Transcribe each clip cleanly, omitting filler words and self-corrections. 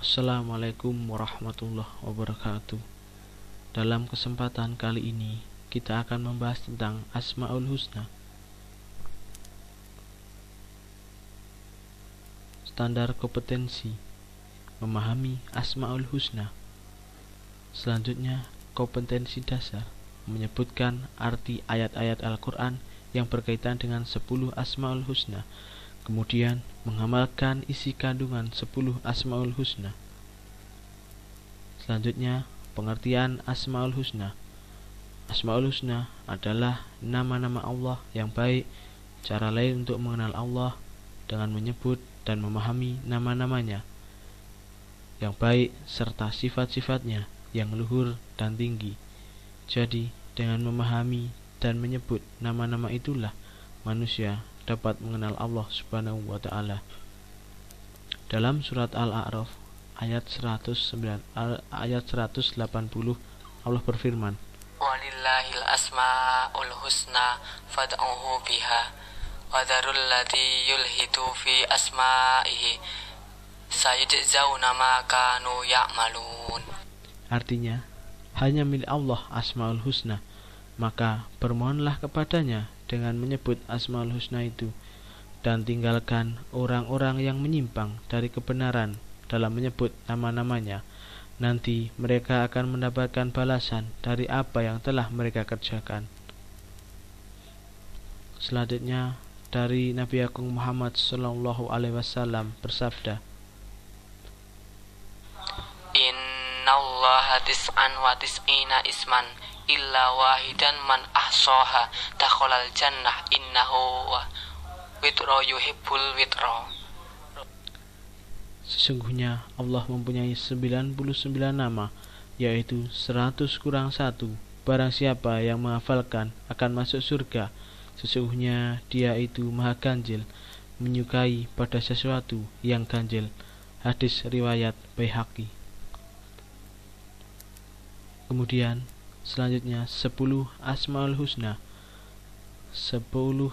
Assalamualaikum warahmatullahi wabarakatuh. Dalam kesempatan kali ini kita akan membahas tentang Asmaul Husna. Standar kompetensi memahami Asmaul Husna. Selanjutnya, kompetensi dasar menyebutkan arti ayat-ayat Al-Quran yang berkaitan dengan 10 Asmaul Husna. Kemudian mengamalkan isi kandungan 10 Asmaul Husna. Selanjutnya, pengertian Asmaul Husna. Asmaul Husna adalah nama-nama Allah yang baik. Cara lain untuk mengenal Allah dengan menyebut dan memahami nama-namanya yang baik serta sifat-sifatnya yang luhur dan tinggi. Jadi, dengan memahami dan menyebut nama-nama itulah manusia dapat mengenal Allah Subhanahu wa ta'ala. Dalam surat Al-A'raf ayat 180 Allah berfirman, Walillahil asma'ul husna fad'uhu biha wa dharul ladzi yulhidu fi asma'ihi sayajzauna ma kanu ya'malun. Artinya, hanya milik Allah Asmaul Husna, maka bermohonlah kepadanya dengan menyebut Asmaul Husna itu, dan tinggalkan orang-orang yang menyimpang dari kebenaran dalam menyebut nama-namanya. Nanti mereka akan mendapatkan balasan dari apa yang telah mereka kerjakan. Selanjutnya dari Nabi Agung Muhammad sallallahu alaihi wasallam bersabda, Innallaha tis'an wa tis'ina isman illa wahidan man ahsaha dakhalal jannah innahu witro yuhibbul witro. Sesungguhnya Allah mempunyai 99 nama, yaitu 100 kurang 1. Barang siapa yang menghafalkan akan masuk surga. Sesungguhnya dia itu maha ganjil, menyukai pada sesuatu yang ganjil. Hadis riwayat Baihaqi. Kemudian selanjutnya 10 Asmaul Husna. 10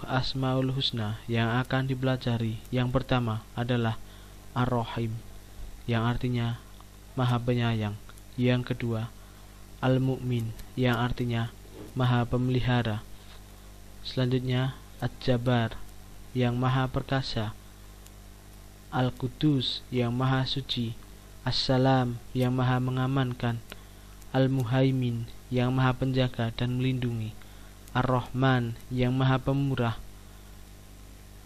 Asmaul Husna yang akan dipelajari. Yang pertama adalah Ar-Rahim, yang artinya Maha Penyayang. Yang kedua, Al-Mu'min, yang artinya Maha Pemelihara. Selanjutnya, Ad-Jabbar, yang Maha Perkasa. Al-Qudus, yang Maha Suci. As-Salam, yang Maha Mengamankan. Al-Muhaimin, yang Maha Penjaga dan Melindungi. Ar-Rahman, yang Maha Pemurah.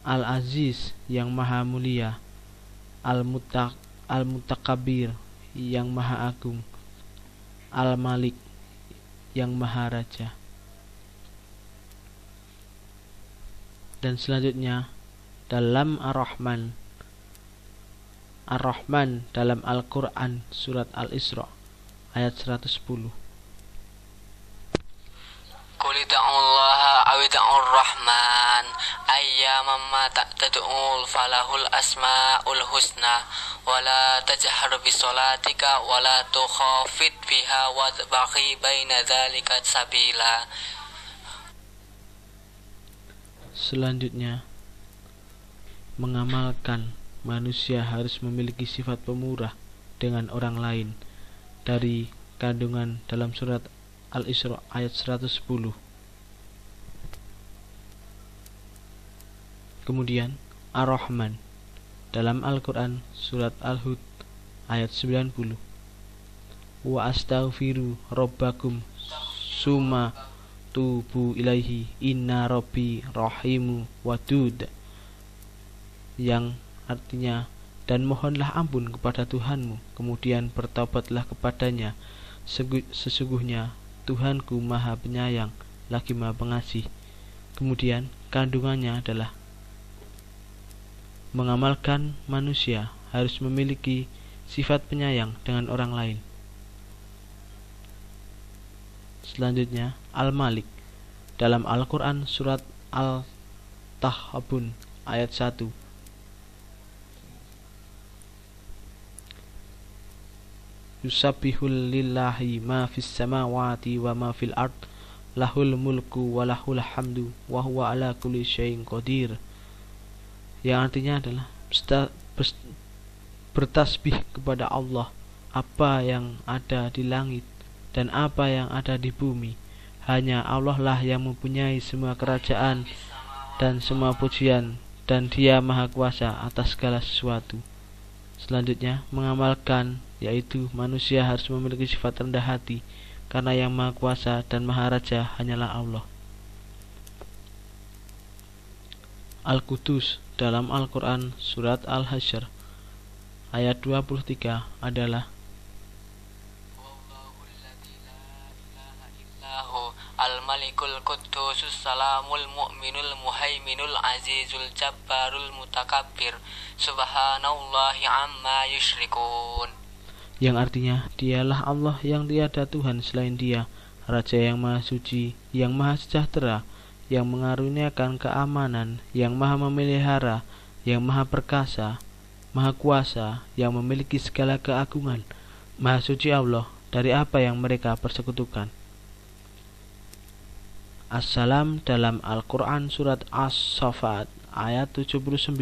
Al-Aziz, yang Maha Mulia. Al-Mutakabir, yang Maha Agung. Al-Malik, yang Maha Raja. Dan selanjutnya dalam Ar-Rahman dalam Al-Quran surat Al-Isra ayat 110. Qul ud'ullaha aw ud'ur rahman ayyamam ma tad'u falahul asmaul husna wala tajhar bisolatika wala tukhafit biha wadbaghi baina dzalika sabila. Selanjutnya, mengamalkan manusia harus memiliki sifat pemurah dengan orang lain dari kandungan dalam surat Al-Isra ayat 110. Kemudian Ar-Rahman dalam Al-Quran surat Al-Hud ayat 90. Wa astaghfiru rabbakum summa tubu ilaihi inna rabbi rahimu wadud, yang artinya dan mohonlah ampun kepada Tuhanmu, kemudian bertaubatlah kepadanya. Sesungguhnya Tuhanku Maha Penyayang lagi Maha Pengasih. Kemudian kandungannya adalah mengamalkan manusia harus memiliki sifat penyayang dengan orang lain. Selanjutnya Al-Malik dalam Al-Quran surat Al-Tahabun ayat 1. Yusabbihul lillahi ma fis samawati wa ma fil ard lahul mulku wa lahul hamdu wa huwa ala kulli syai'in qadir, yang artinya adalah bertasbih kepada Allah apa yang ada di langit dan apa yang ada di bumi. Hanya Allah lah yang mempunyai semua kerajaan dan semua pujian, dan Dia Maha Kuasa atas segala sesuatu. Selanjutnya, mengamalkan, yaitu manusia harus memiliki sifat rendah hati, karena yang Maha Kuasa dan Maha Raja hanyalah Allah. Al-Qudus dalam Al-Quran surat Al-Hasyr ayat 23 adalah Al-Malikul Quddusus Salamul Mu'minul Muhaiminul Azizul Jabbarul Mutakabbir Subhanallahi amma yusyrikun, yang artinya Dialah Allah yang tiada Tuhan selain Dia, Raja yang Maha Suci, yang Maha Sejahtera, yang mengaruniakan keamanan, yang Maha Memelihara, yang Maha Perkasa, Maha Kuasa, yang memiliki segala keagungan. Maha Suci Allah dari apa yang mereka persekutukan. As-Salam dalam Al-Quran surat As-Saffat ayat 79.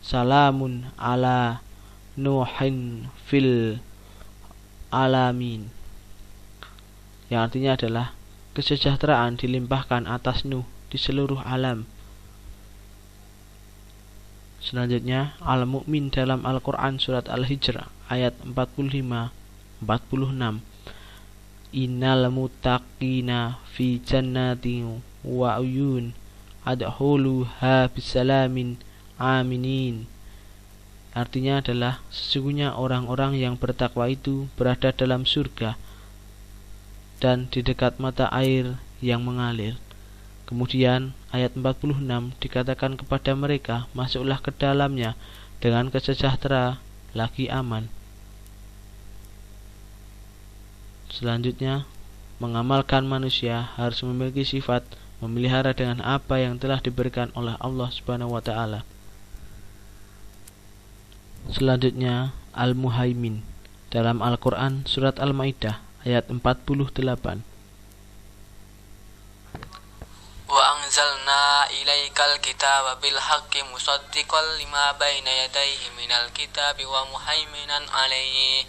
Salamun ala Nuhin fil alamin, yang artinya adalah kesejahteraan dilimpahkan atas Nuh di seluruh alam. Selanjutnya Al-Mu'min dalam Al-Quran surat Al-Hijr ayat 45-46. Innal muttaqina fi jannatin wa uyun adkhuluha bisalamin aminin. Artinya adalah sesungguhnya orang-orang yang bertakwa itu berada dalam surga dan di dekat mata air yang mengalir. Kemudian ayat 46 dikatakan kepada mereka, masuklah ke dalamnya dengan kesejahtera lagi aman. Selanjutnya, mengamalkan manusia harus memiliki sifat memelihara dengan apa yang telah diberikan oleh Allah Subhanahu wa taala. Selanjutnya, Al-Muhaimin dalam Al-Quran surat Al-Maidah ayat 48. Wa anzalna ilaikal kitaba bil haqqi musaddiqan lima baina yadayhi minal kitabi wa muhaiminan alaihi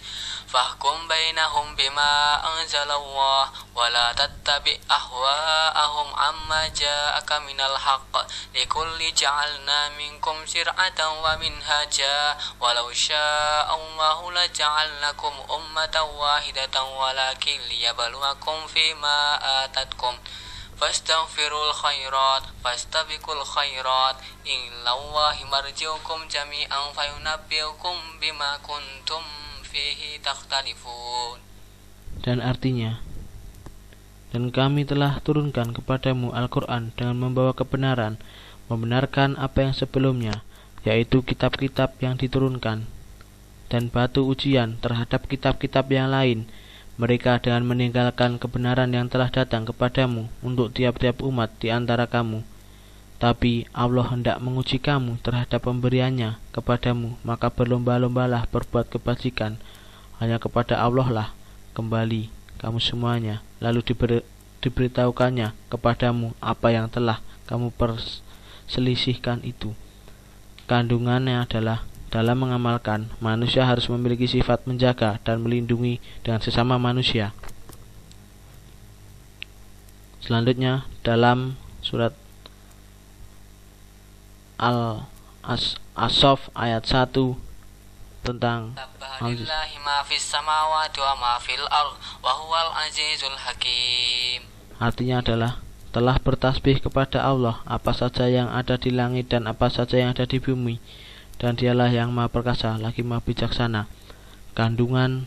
fahkum bainahum bima anzalallah wa la tattabi ahwa'ahum amma ja'aka minal haqq likulli ja'alna minkum sir'atan wa minhaja walau sya'allahu la ja'alnakum ummatan wahidatan walakin liyabluwakum fima atatkum fastaghfirul khairat fastabiqul khairat illallahi marji'ukum jami'an fayunabbi'ukum bima kuntum fihi takhtalifun. Dan artinya, dan kami telah turunkan kepadamu Al-Quran dengan membawa kebenaran, membenarkan apa yang sebelumnya, yaitu kitab-kitab yang diturunkan, dan batu ujian terhadap kitab-kitab yang lain, mereka dengan meninggalkan kebenaran yang telah datang kepadamu untuk tiap-tiap umat di antara kamu. Tapi Allah hendak menguji kamu terhadap pemberiannya kepadamu, maka berlomba-lombalah berbuat kebajikan. Hanya kepada Allah lah kembali kamu semuanya. Lalu diberitahukannya kepadamu apa yang telah kamu perselisihkan itu. Kandungannya adalah dalam mengamalkan, manusia harus memiliki sifat menjaga dan melindungi dengan sesama manusia. Selanjutnya dalam surat Al-Asaf ayat 1 tentang artinya adalah telah bertasbih kepada Allah apa saja yang ada di langit dan apa saja yang ada di bumi, dan Dialah yang Maha Perkasa lagi Maha Bijaksana. Kandungan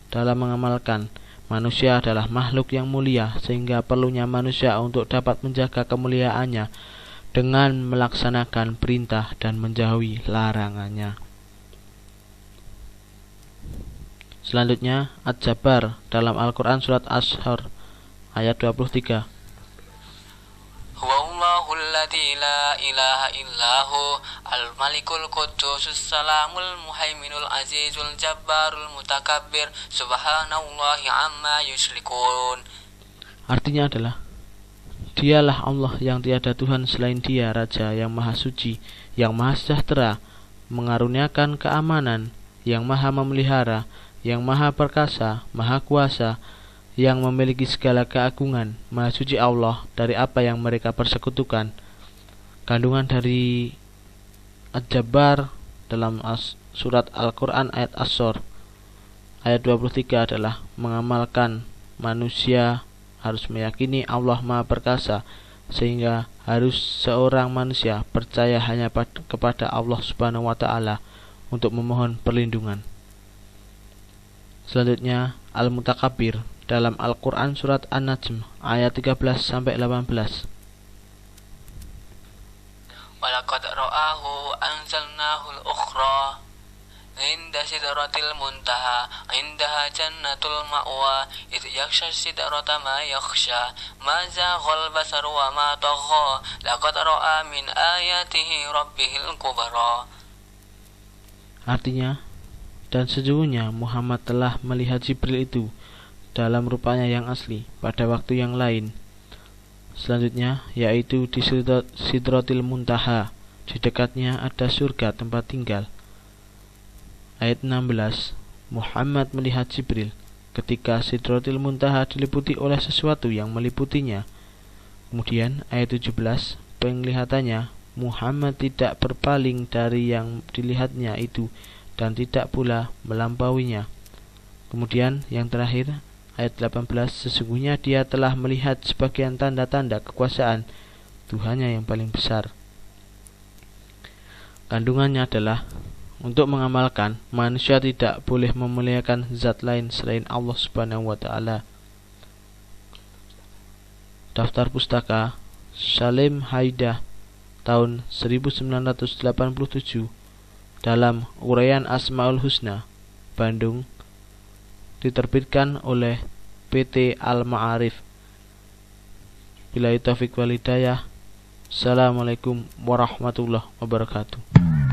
dalam mengamalkan, manusia adalah makhluk yang mulia, sehingga perlunya manusia untuk dapat menjaga kemuliaannya dengan melaksanakan perintah dan menjauhi larangannya. Selanjutnya Ad-Jabbar dalam Al-Quran surat Ash-Shur ayat 23. Huwallahul ladzi la ilaha illahu al-malikul quddusus salamul muhaiminul azizul jabbarul mutakabbir subhanallahi amma yusyrikun. Artinya adalah Dialah Allah yang tiada Tuhan selain Dia, Raja yang Maha Suci, yang Maha Sejahtera, mengaruniakan keamanan, yang Maha Memelihara, yang Maha Perkasa, Maha Kuasa, yang memiliki segala keagungan. Maha Suci Allah dari apa yang mereka persekutukan. Kandungan dari Al-Jabbar dalam surat Al-Quran ayat As-Sur ayat 23 adalah mengamalkan manusia harus meyakini Allah Maha Perkasa, sehingga harus seorang manusia percaya hanya kepada Allah Subhanahu wa Ta'ala untuk memohon perlindungan. Selanjutnya Al-Mutakabbir dalam Al-Quran surat An-Najm ayat 13 sampai 18. Walaqad ra'ahu anzalnahul ukhra inda sidratil muntaha indaha jannatul ma'wa idh yakhsha sidrata ma yakhsha ma zaghal basaru wa ma tagha laqad ra'a min ayatihi rabbihil kubra. Artinya, dan sesungguhnya Muhammad telah melihat Jibril itu dalam rupanya yang asli pada waktu yang lain. Selanjutnya, yaitu di Sidratil Muntaha, di dekatnya ada surga tempat tinggal. Ayat 16, Muhammad melihat Jibril ketika Sidratil Muntaha diliputi oleh sesuatu yang meliputinya. Kemudian ayat 17, penglihatannya Muhammad tidak berpaling dari yang dilihatnya itu dan tidak pula melampauinya. Kemudian yang terakhir ayat 18, sesungguhnya dia telah melihat sebagian tanda-tanda kekuasaan Tuhannya yang paling besar. Kandungannya adalah untuk mengamalkan manusia tidak boleh memuliakan zat lain selain Allah Subhanahu wa Ta'ala. Daftar pustaka Salim Haidah tahun 1987 dalam Uraian Asmaul Husna, Bandung, diterbitkan oleh PT Al-Ma'arif. Billahi taufiq wal hidayah. Assalamualaikum warahmatullahi wabarakatuh.